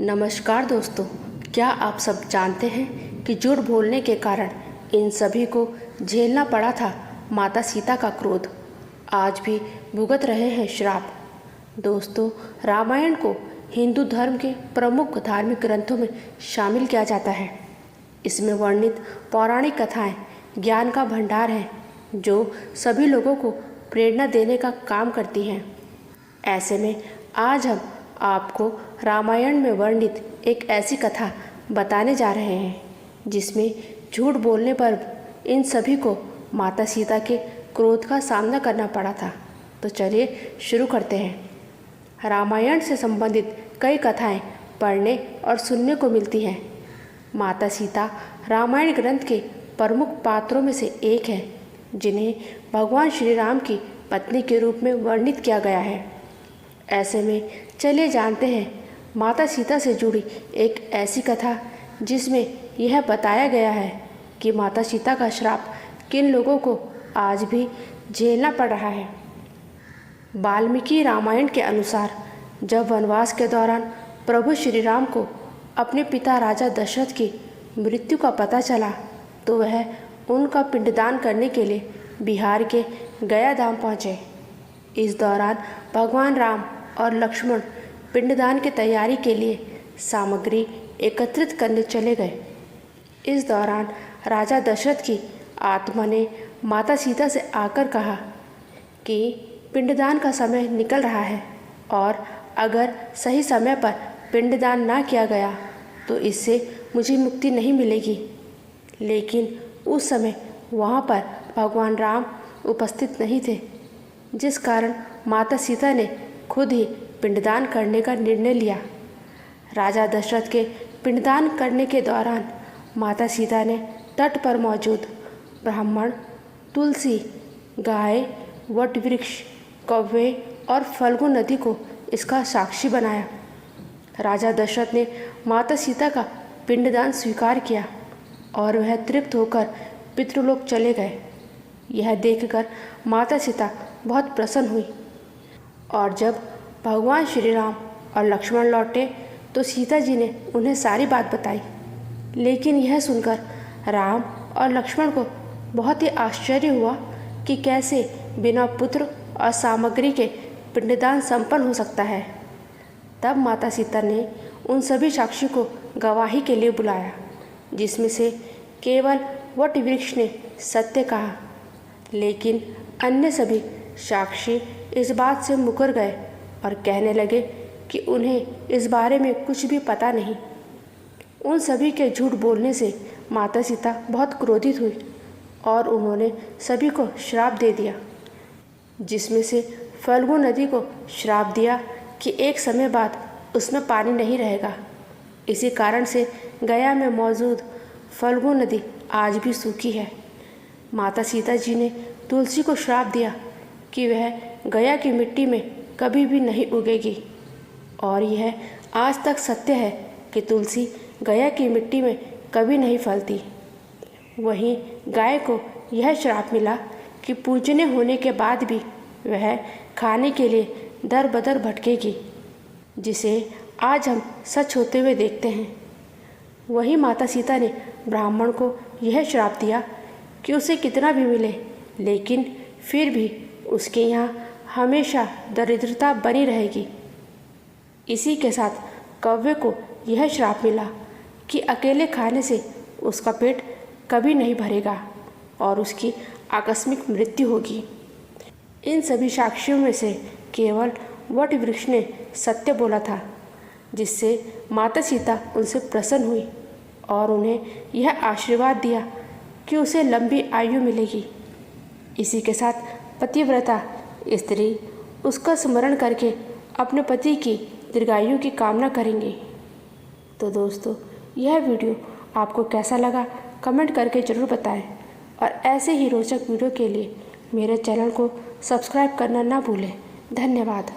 नमस्कार दोस्तों, क्या आप सब जानते हैं कि झूठ बोलने के कारण इन सभी को झेलना पड़ा था माता सीता का क्रोध। आज भी भुगत रहे हैं श्राप। दोस्तों, रामायण को हिंदू धर्म के प्रमुख धार्मिक ग्रंथों में शामिल किया जाता है। इसमें वर्णित पौराणिक कथाएं ज्ञान का भंडार हैं जो सभी लोगों को प्रेरणा देने का काम करती हैं। ऐसे में आज हम आपको रामायण में वर्णित एक ऐसी कथा बताने जा रहे हैं जिसमें झूठ बोलने पर इन सभी को माता सीता के क्रोध का सामना करना पड़ा था। तो चलिए शुरू करते हैं। रामायण से संबंधित कई कथाएं पढ़ने और सुनने को मिलती हैं। माता सीता रामायण ग्रंथ के प्रमुख पात्रों में से एक है जिन्हें भगवान श्री राम की पत्नी के रूप में वर्णित किया गया है। ऐसे में चलिए जानते हैं माता सीता से जुड़ी एक ऐसी कथा जिसमें यह बताया गया है कि माता सीता का श्राप किन लोगों को आज भी झेलना पड़ रहा है। वाल्मीकि रामायण के अनुसार जब वनवास के दौरान प्रभु श्री राम को अपने पिता राजा दशरथ की मृत्यु का पता चला तो वह उनका पिंडदान करने के लिए बिहार के गया धाम पहुँचे। इस दौरान भगवान राम और लक्ष्मण पिंडदान की तैयारी के लिए सामग्री एकत्रित करने चले गए। इस दौरान राजा दशरथ की आत्मा ने माता सीता से आकर कहा कि पिंडदान का समय निकल रहा है और अगर सही समय पर पिंडदान ना किया गया तो इससे मुझे मुक्ति नहीं मिलेगी। लेकिन उस समय वहाँ पर भगवान राम उपस्थित नहीं थे, जिस कारण माता सीता ने खुद ही पिंडदान करने का निर्णय लिया। राजा दशरथ के पिंडदान करने के दौरान माता सीता ने तट पर मौजूद ब्राह्मण, तुलसी, गाय, वटवृक्ष, कौवे और फल्गु नदी को इसका साक्षी बनाया। राजा दशरथ ने माता सीता का पिंडदान स्वीकार किया और वह तृप्त होकर पितृलोक चले गए। यह देखकर माता सीता बहुत प्रसन्न हुई और जब भगवान श्री राम और लक्ष्मण लौटे तो सीता जी ने उन्हें सारी बात बताई। लेकिन यह सुनकर राम और लक्ष्मण को बहुत ही आश्चर्य हुआ कि कैसे बिना पुत्र और सामग्री के पिंडदान संपन्न हो सकता है। तब माता सीता ने उन सभी साक्षी को गवाही के लिए बुलाया, जिसमें से केवल वटवृक्ष ने सत्य कहा। लेकिन अन्य सभी साक्षी इस बात से मुकर गए और कहने लगे कि उन्हें इस बारे में कुछ भी पता नहीं। उन सभी के झूठ बोलने से माता सीता बहुत क्रोधित हुई और उन्होंने सभी को श्राप दे दिया, जिसमें से फल्गु नदी को श्राप दिया कि एक समय बाद उसमें पानी नहीं रहेगा। इसी कारण से गया में मौजूद फल्गु नदी आज भी सूखी है। माता सीता जी ने तुलसी को श्राप दिया कि वह गया की मिट्टी में कभी भी नहीं उगेगी और यह आज तक सत्य है कि तुलसी गया की मिट्टी में कभी नहीं फलती। वहीं गाय को यह श्राप मिला कि पूजनीय होने के बाद भी वह खाने के लिए दर बदर भटकेगी, जिसे आज हम सच होते हुए देखते हैं। वहीं माता सीता ने ब्राह्मण को यह श्राप दिया कि उसे कितना भी मिले लेकिन फिर भी उसके यहाँ हमेशा दरिद्रता बनी रहेगी। इसी के साथ कौवे को यह श्राप मिला कि अकेले खाने से उसका पेट कभी नहीं भरेगा और उसकी आकस्मिक मृत्यु होगी। इन सभी साक्षियों में से केवल वटवृक्ष ने सत्य बोला था, जिससे माता सीता उनसे प्रसन्न हुई और उन्हें यह आशीर्वाद दिया कि उसे लंबी आयु मिलेगी। इसी के साथ पतिव्रता स्त्री उसका स्मरण करके अपने पति की दीर्घायु की कामना करेंगी। तो दोस्तों, यह वीडियो आपको कैसा लगा कमेंट करके ज़रूर बताएं और ऐसे ही रोचक वीडियो के लिए मेरे चैनल को सब्सक्राइब करना ना भूलें। धन्यवाद।